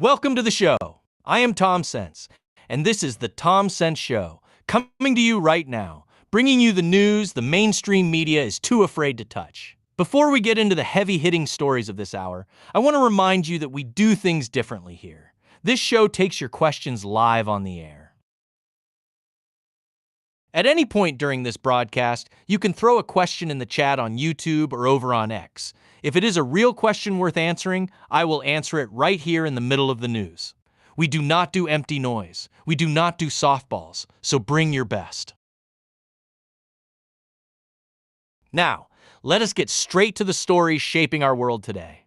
Welcome to the show. I am Tom Sense, and this is the Tom Sense Show, coming to you right now, bringing you the news the mainstream media is too afraid to touch. Before we get into the heavy-hitting stories of this hour, I want to remind you that we do things differently here. This show takes your questions live on the air. At any point during this broadcast, you can throw a question in the chat on YouTube or over on X. If it is a real question worth answering, I will answer it right here in the middle of the news. We do not do empty noise. We do not do softballs, so bring your best. Now, let us get straight to the stories shaping our world today.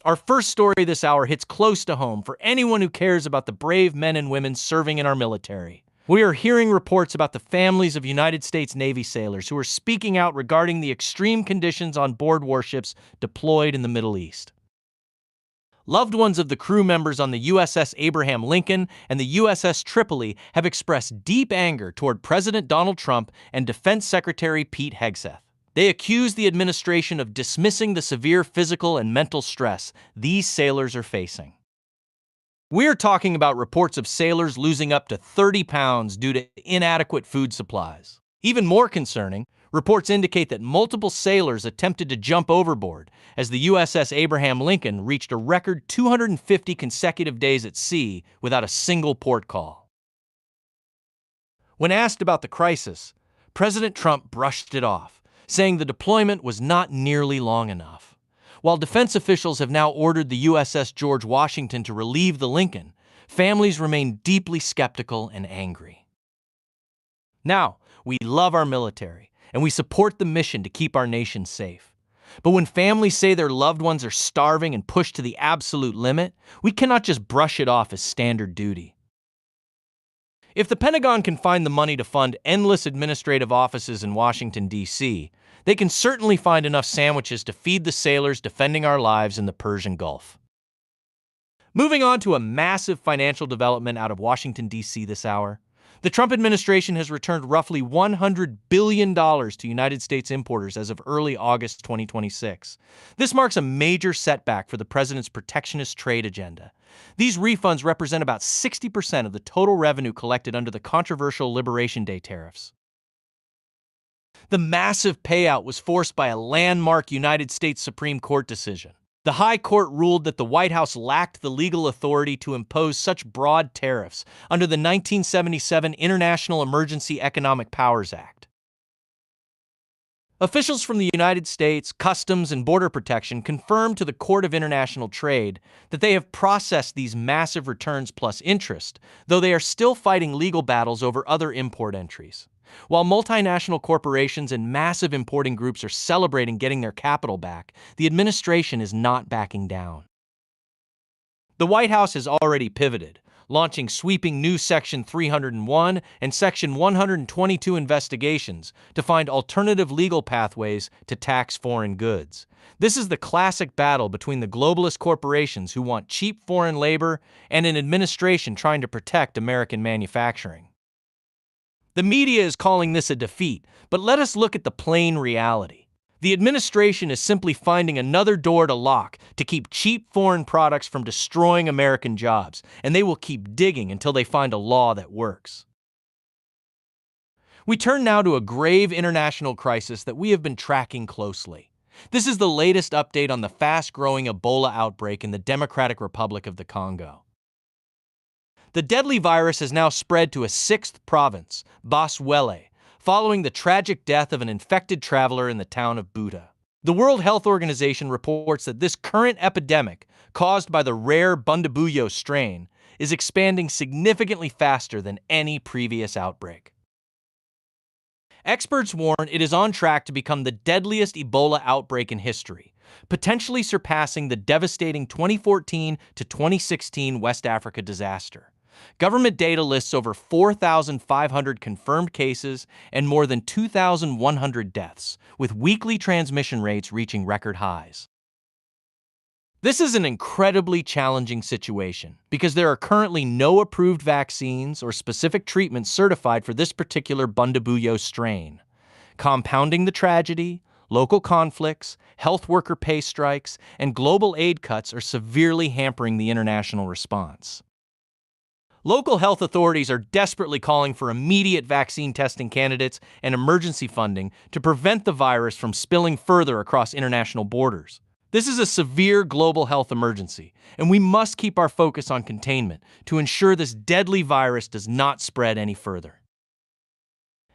Our first story this hour hits close to home for anyone who cares about the brave men and women serving in our military. We are hearing reports about the families of United States Navy sailors who are speaking out regarding the extreme conditions on board warships deployed in the Middle East. Loved ones of the crew members on the USS Abraham Lincoln and the USS Tripoli have expressed deep anger toward President Donald Trump and Defense Secretary Pete Hegseth. They accuse the administration of dismissing the severe physical and mental stress these sailors are facing. We're talking about reports of sailors losing up to 30 pounds due to inadequate food supplies. Even more concerning, reports indicate that multiple sailors attempted to jump overboard as the USS Abraham Lincoln reached a record 250 consecutive days at sea without a single port call. When asked about the crisis, President Trump brushed it off, saying the deployment was not nearly long enough. While defense officials have now ordered the USS George Washington to relieve the Lincoln, families remain deeply skeptical and angry. Now, we love our military, and we support the mission to keep our nation safe. But when families say their loved ones are starving and pushed to the absolute limit, we cannot just brush it off as standard duty. If the Pentagon can find the money to fund endless administrative offices in Washington, D.C., they can certainly find enough sandwiches to feed the sailors defending our lives in the Persian Gulf. Moving on to a massive financial development out of Washington, D.C. this hour, the Trump administration has returned roughly $100 billion to United States importers as of early August 2026. This marks a major setback for the president's protectionist trade agenda. These refunds represent about 60% of the total revenue collected under the controversial Liberation Day tariffs. The massive payout was forced by a landmark United States Supreme Court decision. The High Court ruled that the White House lacked the legal authority to impose such broad tariffs under the 1977 International Emergency Economic Powers Act. Officials from the United States, Customs, and Border Protection confirmed to the Court of International Trade that they have processed these massive returns plus interest, though they are still fighting legal battles over other import entries. While multinational corporations and massive importing groups are celebrating getting their capital back, the administration is not backing down. The White House has already pivoted, launching sweeping new Section 301 and Section 122 investigations to find alternative legal pathways to tax foreign goods. This is the classic battle between the globalist corporations who want cheap foreign labor and an administration trying to protect American manufacturing. The media is calling this a defeat, but let us look at the plain reality. The administration is simply finding another door to lock to keep cheap foreign products from destroying American jobs, and they will keep digging until they find a law that works. We turn now to a grave international crisis that we have been tracking closely. This is the latest update on the fast-growing Ebola outbreak in the Democratic Republic of the Congo. The deadly virus has now spread to a sixth province, Boswele, following the tragic death of an infected traveler in the town of Buta. The World Health Organization reports that this current epidemic, caused by the rare Bundibugyo strain, is expanding significantly faster than any previous outbreak. Experts warn it is on track to become the deadliest Ebola outbreak in history, potentially surpassing the devastating 2014 to 2016 West Africa disaster. Government data lists over 4,500 confirmed cases and more than 2,100 deaths, with weekly transmission rates reaching record highs. This is an incredibly challenging situation because there are currently no approved vaccines or specific treatments certified for this particular Bundibugyo strain. Compounding the tragedy, Local conflicts, health worker pay strikes, and global aid cuts are severely hampering the international response. Local health authorities are desperately calling for immediate vaccine testing candidates and emergency funding to prevent the virus from spilling further across international borders. This is a severe global health emergency, and we must keep our focus on containment to ensure this deadly virus does not spread any further.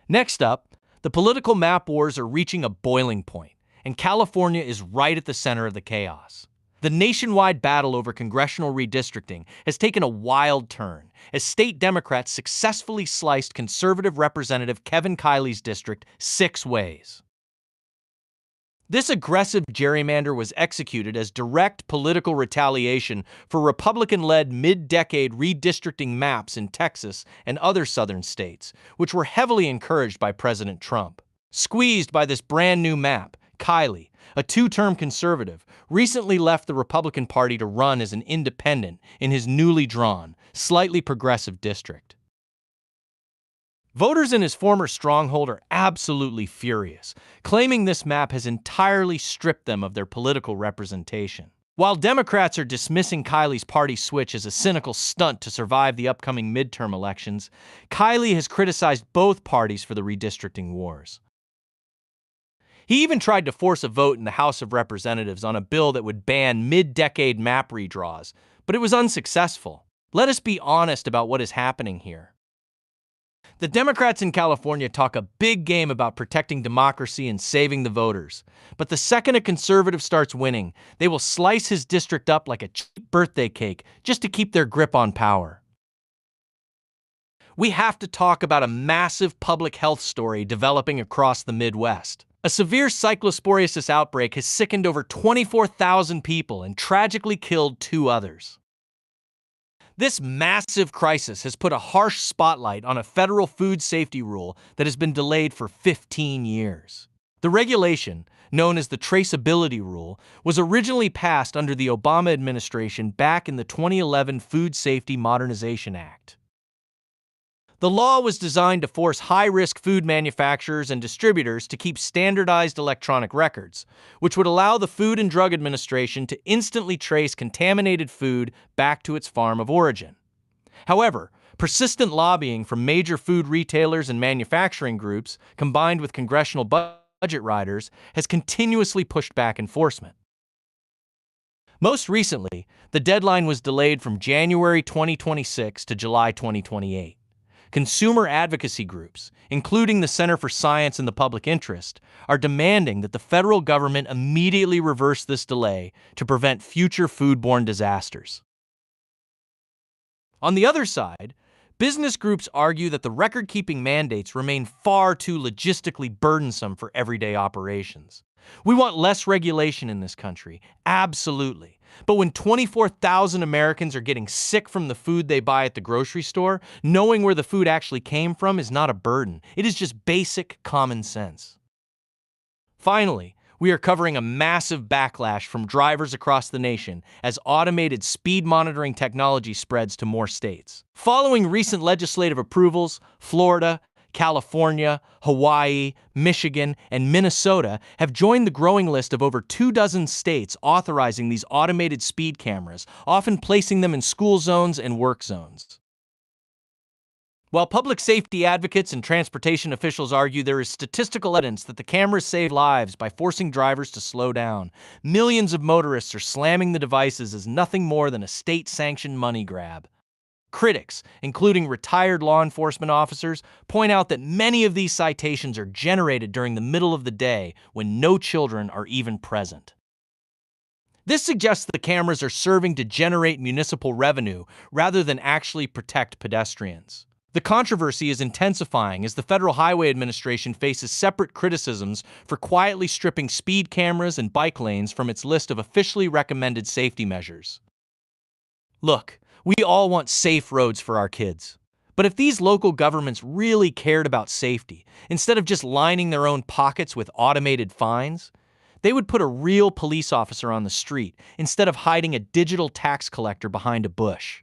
Next up, the political map wars are reaching a boiling point, and California is right at the center of the chaos. The nationwide battle over congressional redistricting has taken a wild turn as state Democrats successfully sliced conservative Representative Kevin Kiley's district 6 ways. This aggressive gerrymander was executed as direct political retaliation for Republican-led mid-decade redistricting maps in Texas and other southern states, which were heavily encouraged by President Trump. Squeezed by this brand new map, Kiley, a 2-term conservative, recently left the Republican Party to run as an independent in his newly drawn, slightly progressive district. Voters in his former stronghold are absolutely furious, claiming this map has entirely stripped them of their political representation. While Democrats are dismissing Kiley's party switch as a cynical stunt to survive the upcoming midterm elections, Kiley has criticized both parties for the redistricting wars. He even tried to force a vote in the House of Representatives on a bill that would ban mid-decade map redraws, but it was unsuccessful. Let us be honest about what is happening here. The Democrats in California talk a big game about protecting democracy and saving the voters, but the second a conservative starts winning, they will slice his district up like a cheap birthday cake just to keep their grip on power. We have to talk about a massive public health story developing across the Midwest. A severe Cyclosporiasis outbreak has sickened over 24,000 people and tragically killed 2 others. This massive crisis has put a harsh spotlight on a federal food safety rule that has been delayed for 15 years. The regulation, known as the Traceability Rule, was originally passed under the Obama administration back in the 2011 Food Safety Modernization Act. The law was designed to force high-risk food manufacturers and distributors to keep standardized electronic records, which would allow the Food and Drug Administration to instantly trace contaminated food back to its farm of origin. However, persistent lobbying from major food retailers and manufacturing groups, combined with congressional budget riders, has continuously pushed back enforcement. Most recently, the deadline was delayed from January 2026 to July 2028. Consumer advocacy groups, including the Center for Science and the Public Interest, are demanding that the federal government immediately reverse this delay to prevent future foodborne disasters. On the other side, business groups argue that the record-keeping mandates remain far too logistically burdensome for everyday operations. We want less regulation in this country, absolutely. But when 24,000 Americans are getting sick from the food they buy at the grocery store, knowing where the food actually came from is not a burden. It is just basic common sense. Finally, we are covering a massive backlash from drivers across the nation as automated speed monitoring technology spreads to more states. Following recent legislative approvals, Florida, California, Hawaii, Michigan, and Minnesota have joined the growing list of over 24 states authorizing these automated speed cameras, often placing them in school zones and work zones. While public safety advocates and transportation officials argue there is statistical evidence that the cameras save lives by forcing drivers to slow down, millions of motorists are slamming the devices as nothing more than a state-sanctioned money grab. Critics, including retired law enforcement officers, point out that many of these citations are generated during the middle of the day when no children are even present. This suggests the cameras are serving to generate municipal revenue rather than actually protect pedestrians. The controversy is intensifying as the Federal Highway Administration faces separate criticisms for quietly stripping speed cameras and bike lanes from its list of officially recommended safety measures. Look, we all want safe roads for our kids. But if these local governments really cared about safety, instead of just lining their own pockets with automated fines, they would put a real police officer on the street instead of hiding a digital tax collector behind a bush.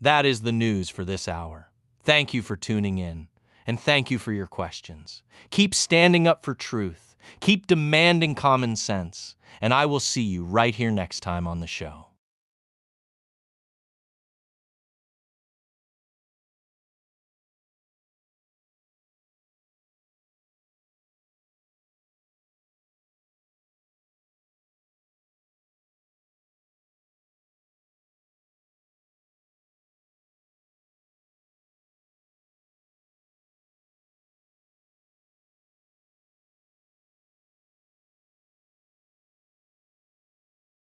That is the news for this hour. Thank you for tuning in. and thank you for your questions. Keep standing up for truth. Keep demanding common sense. And I will see you right here next time on the show.